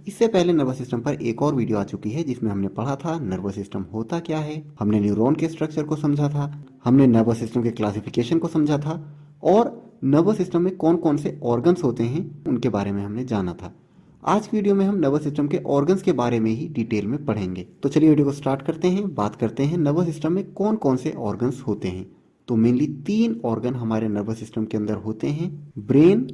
इससे पहले nervous system पर एक और वीडियो आ चुकी है जिसमें हमने पढ़ा था नर्वस सिस्टम होता क्या है, हमने न्यूरॉन के स्ट्रक्चर को समझा था, हमने नर्वस सिस्टम के क्लासिफिकेशन को समझा था और नर्वस सिस्टम में कौन कौन से ऑर्गन्स होते हैं उनके बारे में हमने जाना था। आज की वीडियो में हम नर्वस सिस्टम के ऑर्गन्स के बारे में ही डिटेल में पढ़ेंगे। तो चलिए वीडियो को स्टार्ट करते हैं। बात करते हैं नर्वस सिस्टम में कौन कौन से ऑर्गन्स होते हैं। तो मेनली 3 ऑर्गन हमारे नर्वस सिस्टम के अंदर होते हैं, ब्रेन,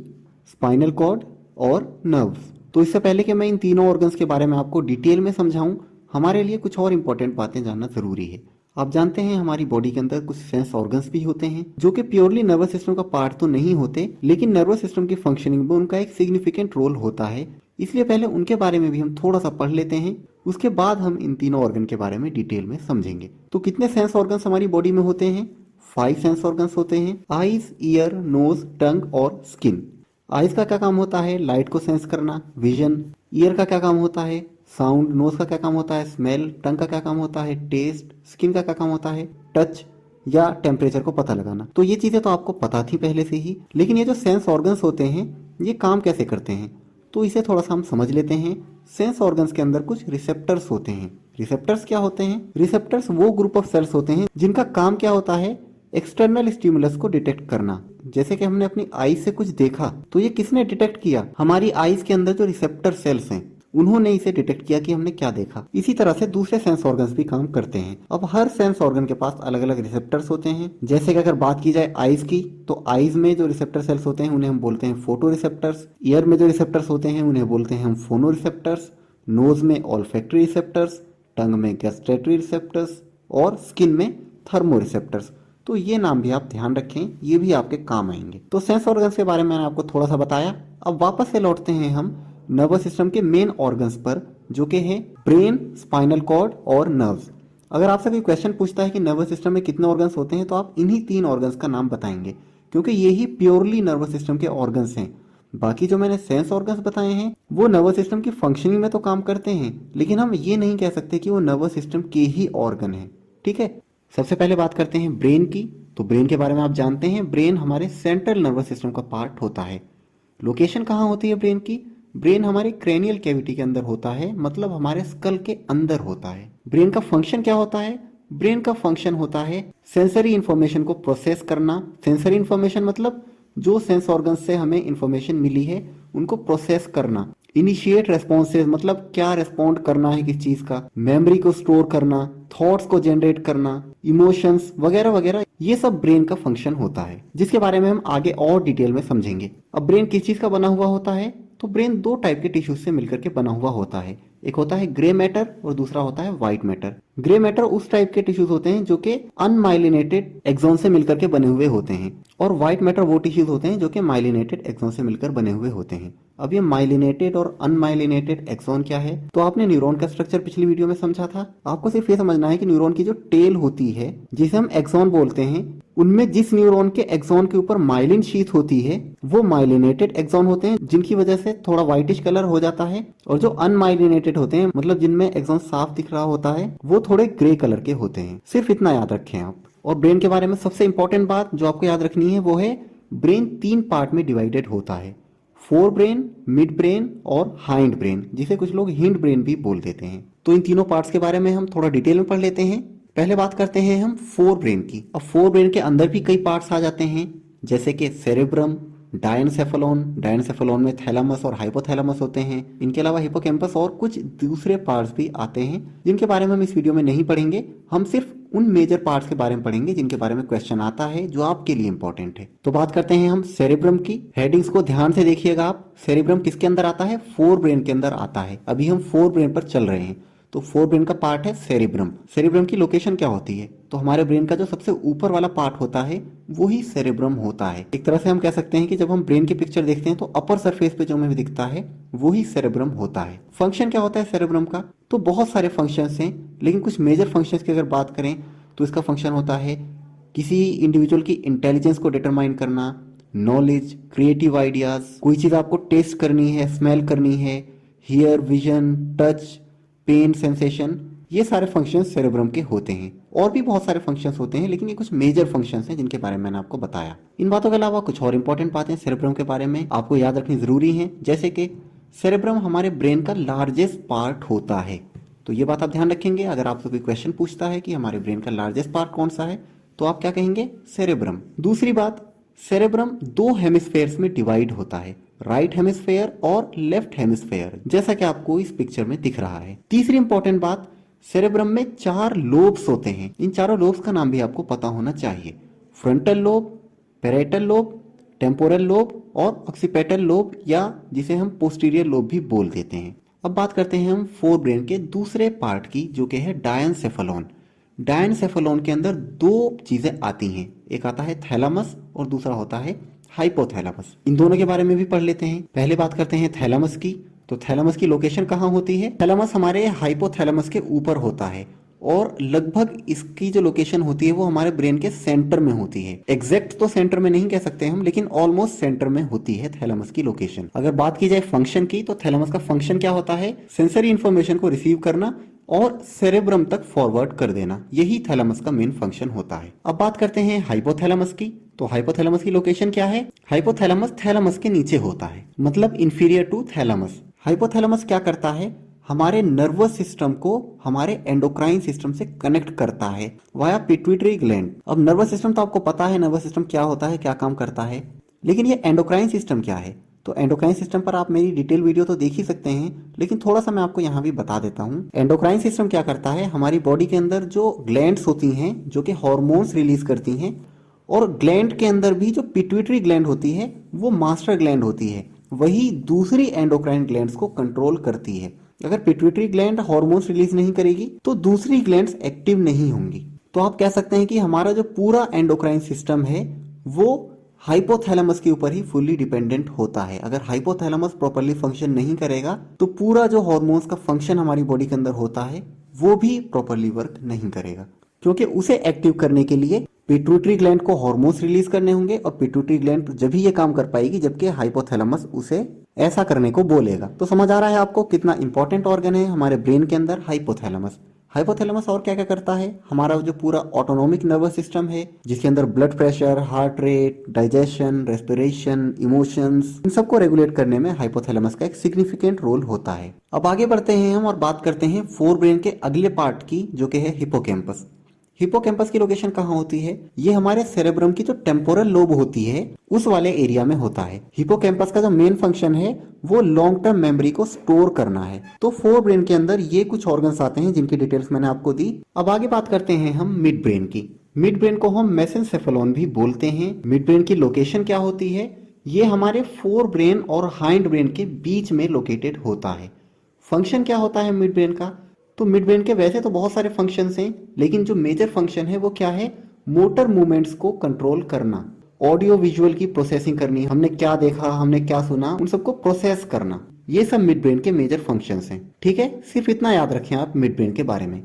स्पाइनल कॉर्ड और नर्व्स। तो इससे पहले कि मैं इन तीनों ऑर्गन्स के बारे में आपको डिटेल में समझाऊं, हमारे लिए कुछ और इंपॉर्टेंट बातें जानना जरूरी है। आप जानते हैं हमारी बॉडी के अंदर कुछ सेंस ऑर्गन्स भी होते हैं जो कि प्योरली नर्वस सिस्टम का पार्ट तो नहीं होते, लेकिन नर्वस सिस्टम की फंक्शनिंग में उनका एक सिग्निफिकेंट रोल होता है। इसलिए पहले उनके बारे में भी हम थोड़ा सा पढ़ लेते हैं, उसके बाद हम इन तीनों ऑर्गन के बारे में डिटेल में समझेंगे। तो कितने सेंस ऑर्गन्स हमारी बॉडी में होते हैं? 5 सेंस ऑर्गन्स होते हैं, आईज, ईयर, नोज, टंग और स्किन। आईज का क्या काम होता है? लाइट को सेंस करना, विजन। ईयर का क्या काम होता है? साउंड। नोज का क्या काम होता है? स्मेल। टंग का क्या काम होता है? टेस्ट। स्किन का क्या काम होता है? टच या टेम्परेचर को पता लगाना। तो ये चीजें तो आपको पता थी पहले से ही, लेकिन ये जो सेंस ऑर्गन्स होते हैं ये काम कैसे करते हैं तो इसे थोड़ा सा हम समझ लेते हैं। सेंस ऑर्गन्स के अंदर कुछ रिसेप्टर्स होते हैं। रिसेप्टर्स क्या होते हैं? रिसेप्टर्स वो ग्रुप ऑफ सेल्स होते हैं जिनका काम क्या होता है? एक्सटर्नल स्टिमुलस को डिटेक्ट करना। जैसे कि हमने अपनी आईज से कुछ देखा तो ये किसने डिटेक्ट किया? हमारी आईज के अंदर जो रिसेप्टर सेल्स हैं उन्होंने इसे डिटेक्ट किया कि हमने क्या देखा। इसी तरह से दूसरे सेंस ऑर्गन्स भी काम करते हैं। अब हर सेंस ऑर्गन के पास अलग अलग रिसेप्टर्स होते हैं। जैसे कि अगर बात की जाए आईज की, तो आईज में जो रिसेप्टर सेल्स होते हैं उन्हें हम बोलते हैं फोटो रिसेप्टर्स। ईयर में जो रिसेप्टर्स होते हैं उन्हें बोलते हैं हम फोनो रिसेप्टर्स। नोज में ऑल्फैक्टरी रिसेप्टर्स, टंग में गैस्ट्रेटरी रिसेप्टर्स और स्किन में थर्मो रिसेप्टर्स। तो ये नाम भी आप ध्यान रखें, ये भी आपके काम आएंगे। तो सेंस ऑर्गन्स के बारे में मैंने आपको थोड़ा सा बताया। अब वापस से लौटते हैं हम नर्वस सिस्टम के मेन ऑर्गन्स पर, जो कि हैं ब्रेन, स्पाइनल कॉर्ड और नर्व्स। अगर आपसे कोई क्वेश्चन पूछता है कि नर्वस सिस्टम में कितने ऑर्गन्स होते हैं तो आप इन्हीं 3 ऑर्गन्स का नाम बताएंगे, क्योंकि यही प्योरली नर्वस सिस्टम के ऑर्गन्स हैं। बाकी जो मैंने सेंस ऑर्गन्स बताए हैं वो नर्वस सिस्टम की फंक्शनिंग में तो काम करते हैं, लेकिन हम ये नहीं कह सकते कि वो नर्वस सिस्टम के ही ऑर्गन है। ठीक है, सबसे पहले बात करते हैं ब्रेन की। तो ब्रेन के बारे में आप जानते हैं, ब्रेन हमारे सेंट्रल नर्वस सिस्टम का पार्ट होता है। लोकेशन कहाँ होती है ब्रेन की? ब्रेन हमारी क्रेनियल कैविटी के अंदर होता है, मतलब हमारे स्कल के अंदर होता है। ब्रेन का फंक्शन क्या होता है? ब्रेन का फंक्शन होता है सेंसरी इंफॉर्मेशन को प्रोसेस करना। सेंसरी इंफॉर्मेशन मतलब जो सेंस ऑर्गन से हमें इंफॉर्मेशन मिली है उनको प्रोसेस करना। इनिशिएट रेस्पॉन्सेज मतलब क्या रेस्पॉन्ड करना है किस चीज का। मेमोरी को स्टोर करना, थॉट्स को जनरेट करना, इमोशंस वगैरह वगैरह, ये सब ब्रेन का फंक्शन होता है, जिसके बारे में हम आगे और डिटेल में समझेंगे। अब ब्रेन किस चीज का बना हुआ होता है? तो ब्रेन 2 टाइप के टिश्यूज से मिलकर के बना हुआ होता है। एक होता है ग्रे मैटर और दूसरा होता है व्हाइट मैटर। ग्रे मैटर उस टाइप के टिश्यूज होते हैं जो कि अनमाइलिनेटेड एक्सोन से मिलकर के बने हुए होते हैं, और व्हाइट मैटर वो टिश्यूज होते हैं जो कि माइलिनेटेड एक्सोन से मिलकर बने हुए होते हैं। अब ये माइलिनेटेड और अनमाइलिनेटेड एक्सोन क्या है? तो आपने न्यूरॉन का स्ट्रक्चर पिछली वीडियो में समझा था। आपको सिर्फ ये समझना है कि न्यूरॉन की जो टेल होती है जिसे हम एक्सोन बोलते हैं, उनमें जिस न्यूरॉन के एक्सोन के ऊपर माइलिन शीथ होती है वो माइलिनेटेड एक्सोन होते हैं, जिनकी वजह से थोड़ा व्हाइटिश कलर हो जाता है। और जो अनमाइलिनेटेड होते हैं, मतलब जिनमें एक्सोन साफ दिख रहा होता है, वो थोड़े ग्रे कलर के होते हैं। सिर्फ इतना याद रखें आप। और ब्रेन के बारे में सबसे इंपॉर्टेंट बात जो आपको याद रखनी है वो है ब्रेन 3 पार्ट में डिवाइडेड होता है, फोर ब्रेन, मिड ब्रेन और हाइंड ब्रेन, जिसे कुछ लोग हिंड ब्रेन भी बोल देते हैं। तो इन तीनों पार्ट्स के बारे में हम थोड़ा डिटेल में पढ़ लेते हैं। पहले बात करते हैं हम फोर ब्रेन की। अब फोर ब्रेन के अंदर भी कई पार्ट्स आ जाते हैं, जैसे कि सेरेब्रम, डायनसेफेलॉन। डायनसेफेलॉन में थैलेमस और हाइपोथैलेमस होते हैं। इनके अलावा हिपोकैम्पस और कुछ दूसरे पार्ट्स भी आते हैं जिनके बारे में हम इस वीडियो में नहीं पढ़ेंगे। हम सिर्फ उन मेजर पार्ट्स के बारे में पढ़ेंगे जिनके बारे में क्वेश्चन आता है, जो आपके लिए इंपॉर्टेंट है। तो बात करते हैं हम सेरेब्रम की। हेडिंग्स को ध्यान से देखिएगा आप। सेरेब्रम किसके अंदर आता है? फोर ब्रेन के अंदर आता है। अभी हम फोर ब्रेन पर चल रहे हैं, तो फोर ब्रेन का पार्ट है सेरेब्रम। सेरेब्रम की लोकेशन क्या होती है? तो हमारे ब्रेन का जो सबसे ऊपर वाला पार्ट होता है वही सेरेब्रम होता है। एक तरह से हम कह सकते हैं कि जब हम ब्रेन की पिक्चर देखते हैं तो अपर सरफेस पे जो हमें दिखता है वही सेरेब्रम होता है। फंक्शन क्या होता है सेरेब्रम का? तो बहुत सारे फंक्शंस हैं, लेकिन कुछ मेजर फंक्शंस की अगर बात करें तो इसका फंक्शन होता है किसी इंडिविजुअल की इंटेलिजेंस को डिटरमाइन करना, नॉलेज, क्रिएटिव आइडियाज, कोई चीज आपको टेस्ट करनी है, स्मेल करनी है, hear, vision, touch, pain, sensation, ये सारे फंक्शंस सेरेब्रम के होते हैं। और भी बहुत सारे फंक्शंस होते हैं, लेकिन ये कुछ मेजर फंक्शंस हैं जिनके बारे में मैंने आपको बताया। इन बातों के अलावा कुछ और इंपॉर्टेंट बातें सेरेब्रम के बारे में आपको याद रखनी जरूरी हैं, जैसे कि सेरेब्रम हमारे ब्रेन का लार्जेस्ट पार्ट होता है। तो ये बात आप ध्यान रखेंगे, अगर आपसे कोई क्वेश्चन पूछता है कि हमारे ब्रेन का लार्जेस्ट पार्ट कौन सा है, तो आप क्या कहेंगे? सेरेब्रम। दूसरी बात, सेरेब्रम दो हेमिस्फेयर्स में डिवाइड होता है, राइट हेमिस्फेयर और लेफ्ट हेमिस्फेयर, जैसा कि आपको इस पिक्चर में दिख रहा है। तीसरी इंपॉर्टेंट बात, सेरेब्रम में 4 लोब्स होते हैं। इन चारों लोब्स का नाम भी आपको पता होना चाहिए। Frontal lobe, parietal lobe, temporal lobe और ऑक्सीपिटल लोब, या जिसे हम पोस्टीरियर लोब भी बोल देते हैं। अब बात करते हैं हम फोर ब्रेन के दूसरे पार्ट की, जो कि है डायनसेफेलॉन। डायनसेफेलॉन के अंदर दो चीजें आती हैं, एक आता है थैलेमस और दूसरा होता है हाइपोथैलेमस। इन दोनों के बारे में भी पढ़ लेते हैं। पहले बात करते हैं थैलेमस की। तो थैलेमस की लोकेशन कहाँ होती है? थैलेमस हमारे हाइपोथैलेमस के ऊपर होता है और लगभग इसकी जो लोकेशन होती है वो हमारे ब्रेन के सेंटर में होती है। एग्जैक्ट तो सेंटर में नहीं कह सकते हम, लेकिन ऑलमोस्ट सेंटर में होती है थैलेमस की लोकेशन। अगर बात की जाए फंक्शन की, तो थैलेमस का फंक्शन क्या होता है? सेंसरी इंफॉर्मेशन को रिसीव करना और सेरेब्रम तक फॉरवर्ड कर देना, यही थैलेमस का मेन फंक्शन होता है। अब बात करते हैं हाइपोथैलेमस की। तो हाइपोथैलेमस की लोकेशन क्या है? हाइपोथैलेमस थैलेमस के नीचे होता है, मतलब इंफीरियर टू थैलेमस। हाइपोथैलेमस क्या करता है? हमारे नर्वस सिस्टम को हमारे एंडोक्राइन सिस्टम से कनेक्ट करता है वाया पिट्यूटरी ग्लैंड। अब नर्वस सिस्टम तो आपको पता है, नर्वस सिस्टम क्या होता है, क्या काम करता है, लेकिन ये एंडोक्राइन सिस्टम क्या है? तो एंडोक्राइन सिस्टम पर आप मेरी डिटेल वीडियो तो देख ही सकते हैं, लेकिन थोड़ा सा मैं आपको यहाँ भी बता देता हूँ। एंडोक्राइन सिस्टम क्या करता है? हमारी बॉडी के अंदर जो ग्लैंड्स होती हैं जो कि हॉर्मोन्स रिलीज करती हैं, और ग्लैंड के अंदर भी जो पिट्यूटरी ग्लैंड होती है वो मास्टर ग्लैंड होती है, वही दूसरी एंडोक्राइन ग्लैंड्स को कंट्रोल करती है। अगर पिट्यूटरी ग्लैंड हार्मोन्स रिलीज नहीं करेगी तो दूसरी ग्लैंड्स एक्टिव नहीं होंगी। तो आप कह सकते हैं कि हमारा जो पूरा एंडोक्राइन सिस्टम है वो हाइपोथैलेमस के ऊपर ही फुल्ली डिपेंडेंट होता है। अगर हाइपोथैलेमस प्रॉपर्ली फंक्शन नहीं करेगा तो पूरा जो हार्मोन्स का फंक्शन हमारी बॉडी के अंदर होता है वो भी प्रॉपर्ली वर्क नहीं करेगा, क्योंकि उसे एक्टिव करने के लिए पिट्यूटरी ग्लैंड को हार्मोन्स रिलीज करने होंगे, और पिट्यूटरी ग्लैंड जब ही ये काम कर पाएगी जबकि हाइपोथैलेमस उसे ऐसा करने को बोलेगा। तो समझ आ रहा है आपको कितना इंपॉर्टेंट ऑर्गन है हमारे ब्रेन के अंदर हाइपोथैलेमस। हाइपोथैलेमस और क्या क्या करता है? हमारा जो पूरा ऑटोनॉमिक नर्वस सिस्टम है, जिसके अंदर blood pressure, heart rate, digestion, respiration, emotions, इन सबको रेगुलेट करने में हाइपोथैलेमस का एक सिग्निफिकेंट रोल होता है। अब आगे बढ़ते हैं हम और बात करते हैं फोर ब्रेन के अगले पार्ट की, जो कि है हिपोकैम्पस। हिपोकैम्पस की लोकेशन कहाँ होती है? ये हमारे सेरेब्रम की जो टेम्पोरल लोब होती है उस वाले एरिया में होता है। हिपोकैम्पस का जो मेन फंक्शन है वो लॉन्ग टर्म मेमोरी को स्टोर करना है। तो फोर ब्रेन के अंदर ये कुछ ऑर्गन्स आते हैं जिनकी डिटेल्स मैंने आपको दी। अब आगे बात करते हैं हम मिड ब्रेन की। मिड ब्रेन को हम मेसेंसेफेलॉन भी बोलते हैं। मिड ब्रेन की लोकेशन क्या होती है? ये हमारे फोर ब्रेन और हाइंड ब्रेन के बीच में लोकेटेड होता है। फंक्शन क्या होता है मिड ब्रेन का? तो मिड ब्रेन के वैसे तो बहुत सारे फंक्शंस हैं, लेकिन जो मेजर फंक्शन है वो क्या है? मोटर मूवमेंट्स को कंट्रोल करना, ऑडियो विजुअल की प्रोसेसिंग करनी, हमने क्या देखा, हमने क्या सुना, उन सबको प्रोसेस करना, ये सब मिड ब्रेन के मेजर फंक्शंस हैं। ठीक है, सिर्फ इतना याद रखें आप मिड ब्रेन के बारे में।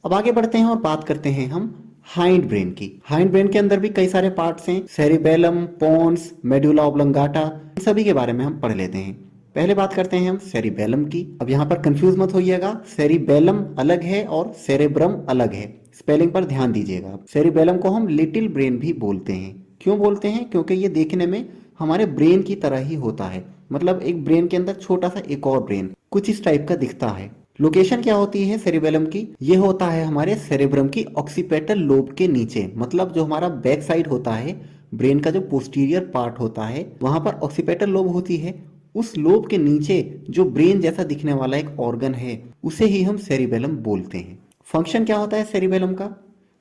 अब आगे बढ़ते हैं और बात करते हैं हम हाइंड ब्रेन की। हाइंड ब्रेन के अंदर भी कई सारे पार्ट्स हैं, सेरिबेलम, पोन्स, मेडुला ऑब्लंगाटा, इन सभी के बारे में हम पढ़ लेते हैं। पहले बात करते हैं हम सेरिबेलम की। अब यहाँ पर कंफ्यूज मत होइएगा, सेरिबेलम अलग है और सेरेब्रम अलग है, स्पेलिंग पर ध्यान दीजिएगा। सेरिबेलम को हम लिटिल ब्रेन भी बोलते हैं। क्यों बोलते हैं? क्योंकि ये देखने में हमारे ब्रेन की तरह ही होता है, मतलब एक ब्रेन के अंदर छोटा सा एक और ब्रेन कुछ इस टाइप का दिखता है। लोकेशन क्या होती है सेरिबेलम की? ये होता है हमारे सेरेब्रम की ऑक्सीपिटल लोब के नीचे, मतलब जो हमारा बैक साइड होता है ब्रेन का, जो पोस्टीरियर पार्ट होता है, वहां पर ऑक्सीपिटल लोब होती है। उस लोब के नीचे जो ब्रेन जैसा दिखने वाला एक ऑर्गन है उसे ही हम सेरिबेलम बोलते हैं। फंक्शन क्या होता है सेरिबेलम का?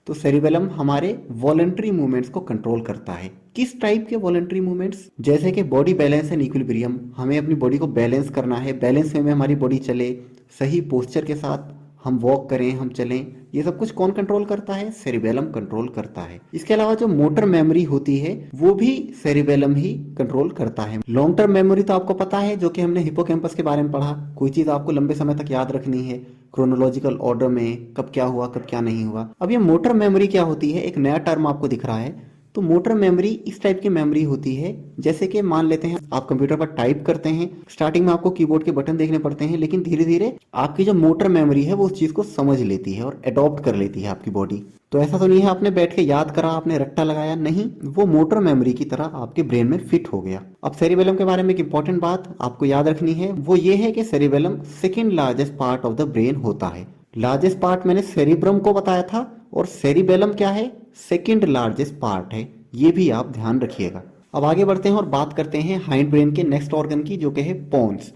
तो सेरिबेलम हमारे वॉलंटरी मूवमेंट्स को कंट्रोल करता है। किस टाइप के वॉलंटरी मूवमेंट्स? जैसे कि बॉडी बैलेंस एंड इक्विलिब्रियम, हमें अपनी बॉडी को बैलेंस करना है, बैलेंस में हमारी बॉडी चले, सही पोस्चर के साथ हम वॉक करें, हम चलें, ये सब कुछ कौन कंट्रोल करता है? सेरिबेलम कंट्रोल करता है। इसके अलावा जो मोटर मेमोरी होती है वो भी सेरिबेलम ही कंट्रोल करता है। लॉन्ग टर्म मेमोरी तो आपको पता है, जो कि हमने हिपोकैम्पस के बारे में पढ़ा। कोई चीज आपको लंबे समय तक याद रखनी है क्रोनोलॉजिकल ऑर्डर में, कब क्या हुआ कब क्या नहीं हुआ। अब ये मोटर मेमोरी क्या होती है? एक नया टर्म आपको दिख रहा है। तो मोटर मेमोरी इस टाइप की मेमोरी होती है, जैसे कि मान लेते हैं आप कंप्यूटर पर टाइप करते हैं, स्टार्टिंग में आपको कीबोर्ड के बटन देखने पड़ते हैं, लेकिन धीरे धीरे आपकी जो मोटर मेमोरी है वो उस चीज को समझ लेती है और अडॉप्ट कर लेती है आपकी बॉडी। तो ऐसा तो नहीं है आपने बैठ के याद करा, आपने रट्टा लगाया, नहीं, वो मोटर मेमोरी की तरह आपके ब्रेन में फिट हो गया। अब सेरिबेलम के बारे में एक इंपॉर्टेंट बात आपको याद रखनी है, वो ये है कि cerebellum second largest part of the brain होता है। लार्जेस्ट पार्ट मैंने सेरिब्रम को बताया था, और सेरिबेलम क्या है, सेकेंड लार्जेस्ट पार्ट है, ये भी आप ध्यान रखिएगा। अब आगे बढ़ते हैं और बात करते हैं हाइंड ब्रेन के नेक्स्ट ऑर्गन की, जो कि है पोन्स।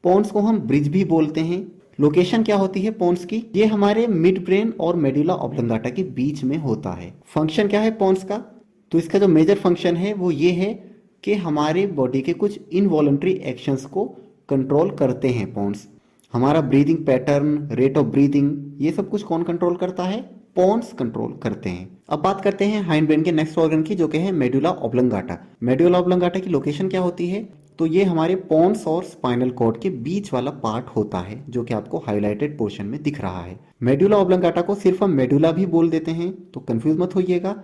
पोन्स को हम ब्रिज भी बोलते हैं। लोकेशन क्या होती है पोन्स की, ये हमारे मिड ब्रेन और मेडुला ऑब्लंगाटा के बीच में होता है। फंक्शन क्या है पोन्स का, तो इसका जो मेजर फंक्शन है वो ये है कि हमारे बॉडी के कुछ इनवॉलंटरी एक्शंस को कंट्रोल करते हैं पोन्स। हमारा breathing pattern, rate of breathing, ये सब कुछ कौन कंट्रोल करता है, पोन्स कंट्रोल करते हैं। अब बात करते हैं हाइंड ब्रेन के नेक्स्ट ऑर्गन की, जो कि है मेडुला ऑब्लंगाटा। मेडुला ऑब्लंगाटा की लोकेशन क्या होती है, तो ये हमारे पोन्स और स्पाइनल कॉर्ड के बीच वाला पार्ट होता है, जो कि आपको हाईलाइटेड पोर्शन में दिख रहा है। मेडुला ऑब्लंगाटा को सिर्फ हम मेडुला भी बोल देते हैं, तो कंफ्यूज मत होइएगा।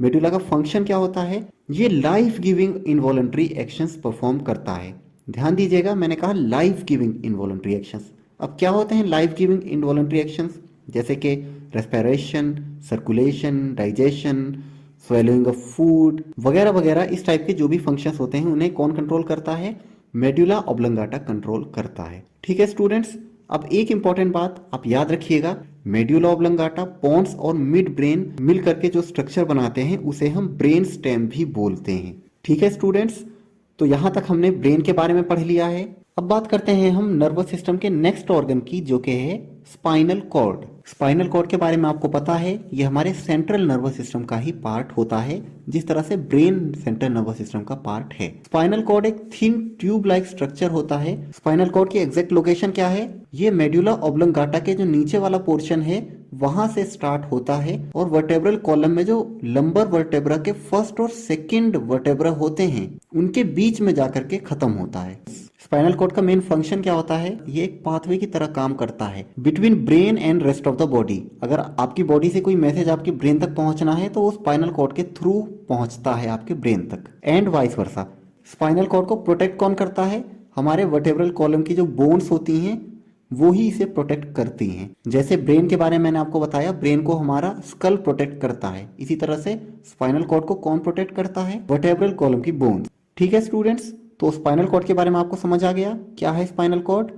मेडुला का फंक्शन क्या होता है, ये life giving involuntary actions perform करता है। ध्यान दीजिएगा, मैंने कहा लाइफ गिविंग इनवॉलंटरी एक्शंस। अब क्या होते हैं लाइफ गिविंग इनवॉलंटरी एक्शंस, जैसे कि respiration, circulation, digestion, swelling of food वगैरह वगैरह, इस टाइप के जो भी फंक्शंस होते हैं उन्हें कौन कंट्रोल करता है, मेडुला ऑब्लंगाटा कंट्रोल करता है। ठीक है स्टूडेंट्स, अब एक इंपॉर्टेंट बात आप याद रखिएगा, मेडुला ऑब्लंगाटा, पोन्स और मिड ब्रेन मिल करके जो स्ट्रक्चर बनाते हैं उसे हम ब्रेन स्टेम भी बोलते हैं। ठीक है स्टूडेंट्स, तो यहां तक हमने ब्रेन के बारे में पढ़ लिया है। अब बात करते हैं हम नर्वस सिस्टम के नेक्स्ट ऑर्गन की, जो कि है स्पाइनल कॉर्ड। स्पाइनल कॉर्ड के बारे में आपको पता है, ये हमारे सेंट्रल नर्वस सिस्टम का ही पार्ट होता है, जिस तरह से ब्रेन सेंट्रल नर्वस सिस्टम का पार्ट है। स्पाइनल कॉर्ड एक थिन ट्यूब लाइक स्ट्रक्चर होता है। स्पाइनल कॉर्ड की एग्जैक्ट लोकेशन क्या है, ये मेडुला ऑब्लंगाटा के जो नीचे वाला पोर्शन है वहां से स्टार्ट होता है, और वर्टेब्रल कॉलम में जो लंबर वर्टेब्रा के फर्स्ट और सेकंड वर्टेब्रा होते हैं उनके बीच में जाकर के खत्म होता है। स्पाइनल कॉर्ड का मेन फंक्शन क्या होता है, ये एक पाथवे की तरह काम करता है between brain and rest of the body. अगर आपकी बॉडी से कोई मैसेज आपके ब्रेन तक पहुंचना है तो वो स्पाइनल कॉर्ड के थ्रू पहुंचता है आपके ब्रेन तक, and vice versa. Spinal cord को प्रोटेक्ट कौन करता है, हमारे वर्टेब्रल कॉलम की जो बोन्स होती हैं वो ही इसे प्रोटेक्ट करती हैं। जैसे ब्रेन के बारे में मैंने आपको बताया, ब्रेन को हमारा स्कल प्रोटेक्ट करता है, इसी तरह से स्पाइनल कॉर्ड को कौन प्रोटेक्ट करता है, वर्टेब्रल कॉलम की बोन्स। ठीक है स्टूडेंट्स, तो स्पाइनल कॉर्ड के बारे में आपको समझ आ गया क्या है स्पाइनल कॉर्ड।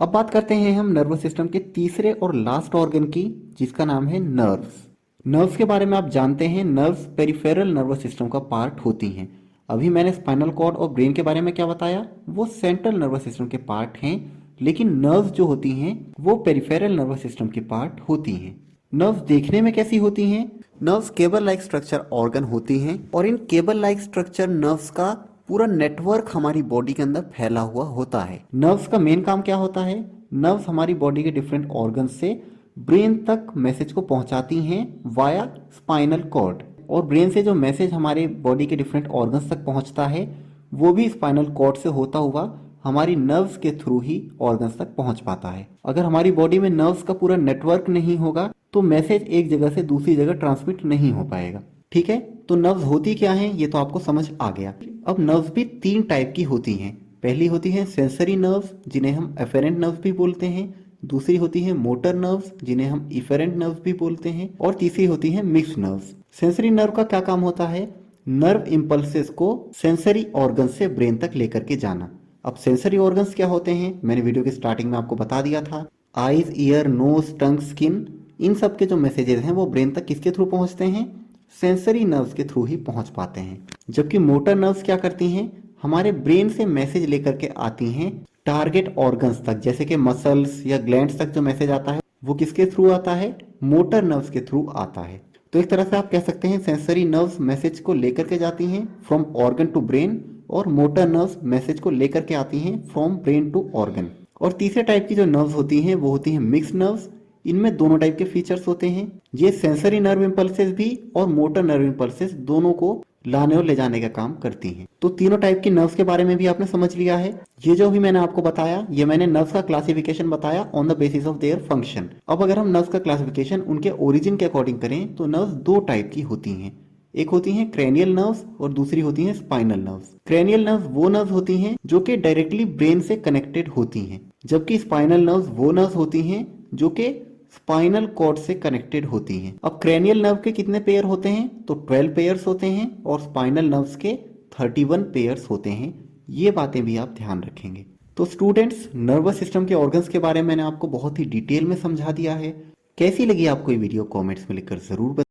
अब बात करते हैं हम नर्वस सिस्टम के तीसरे और लास्ट ऑर्गन की, जिसका नाम है नर्व्स। नर्व्स के बारे में आप जानते हैं, नर्व्स पेरिफेरल नर्वस सिस्टम का पार्ट होती हैं। अभी मैंने स्पाइनल कॉर्ड और ब्रेन के बारे में क्या बताया, वो सेंट्रल नर्वस सिस्टम के पार्ट हैं, लेकिन नर्व्स जो होती हैं वो पेरिफेरल नर्वस सिस्टम के पार्ट होती हैं। नर्व्स देखने में कैसी होती हैं, nerves cable like structure organ होती हैं, और in cable like structure nerves का पूरा नेटवर्क हमारी बॉडी के अंदर फैला हुआ होता है। नर्व्स का मेन काम क्या होता है, नर्व्स हमारी बॉडी के डिफरेंट ऑर्गन से ब्रेन तक मैसेज को पहुंचाती हैं वाया स्पाइनल कॉर्ड, और ब्रेन से जो मैसेज हमारे बॉडी के डिफरेंट ऑर्गन्स तक पहुंचता है वो भी स्पाइनल कॉर्ड से होता हुआ हमारी नर्व्स के थ्रू ही ऑर्गन्स तक पहुंच पाता है। अगर हमारी बॉडी में नर्व्स का पूरा नेटवर्क नहीं होगा तो मैसेज एक जगह से दूसरी जगह ट्रांसमिट नहीं हो पाएगा। ठीक है, तो नर्व्स होती क्या हैं ये तो आपको समझ आ गया। अब नर्व्स भी तीन टाइप की होती हैं। पहली होती है सेंसरी नर्व्स, जिन्हें हम एफेरेंट नर्व्स भी बोलते हैं। दूसरी होती है मोटर नर्व्स, जिन्हें हम इफेरेंट नर्व्स भी बोलते हैं। और तीसरी होती है मिक्स्ड नर्व्स। सेंसरी नर्व का क्या काम होता है, नर्व इंपल्सेस को सेंसरी ऑर्गन से ब्रेन तक लेकर के जाना। अब सेंसरी ऑर्गन्स क्या होते हैं, मैंने वीडियो के स्टार्टिंग में आपको बता दिया था। आईज, ईयर, नोज, टंग, स्किन, इन सब के जो मैसेजेस हैं वो ब्रेन तक किसके थ्रू पहुंचते हैं, सेंसरी नर्व्स के थ्रू ही पहुंच पाते हैं। जबकि मोटर नर्व्स क्या करती हैं, हमारे ब्रेन से मैसेज लेकर के आती हैं टारगेट ऑर्गन्स तक, जैसे कि मसल्स या ग्लैंड्स तक जो मैसेज आता है वो किसके थ्रू आता है, मोटर नर्व्स के थ्रू आता है। तो एक तरह से आप कह सकते हैं सेंसरी नर्व्स मैसेज को लेकर के जाती हैं फ्रॉम ऑर्गन टू ब्रेन, और मोटर नर्व्स मैसेज को लेकर के आती हैं फ्रॉम ब्रेन टू ऑर्गन। और तीसरे टाइप की जो नर्व्स होती हैं वो होती हैं मिक्स्ड नर्व्स। इनमें दोनों टाइप के फीचर्स होते हैं, ये सेंसरी नर्व इंपल्सेस भी और मोटर नर्व इंपल्सेस दोनों को लाने और ले जाने का काम करती हैं। तो तीनों टाइप की नर्व्स के बारे में भी आपने समझ लिया है। ये जो भी मैंने आपको बताया, ये मैंने नर्व्स का क्लासिफिकेशन बताया on the basis of their function. अब अगर हम नर्व्स का क्लासिफिकेशन उनके ओरिजिन के अकॉर्डिंग करें तो नर्व्स दो टाइप की होती हैं। एक होती हैं क्रेनियल नर्व्स और दूसरी होती हैं स्पाइनल नर्व्स। क्रेनियल नर्व्स वो नर्व्स होती हैं जो कि डायरेक्टली ब्रेन से कनेक्टेड होती हैं, जबकि स्पाइनल नर्व्स वो नर्व्स होती हैं जो कि स्पाइनल कॉर्ड से कनेक्टेड होती हैं। अब क्रेनियल नर्व के कितने पेयर होते हैं? तो 12 पेयर्स होते हैं और स्पाइनल नर्व्स के 31 पेयर्स होते हैं। ये बातें भी आप ध्यान रखेंगे। तो स्टूडेंट्स, नर्वस सिस्टम के ऑर्गन्स के बारे में मैंने आपको बहुत ही डिटेल में समझा दिया है। कैसी लगी आपको ये वीडियो? कमेंट्स में लिखकर जरूर बताइए।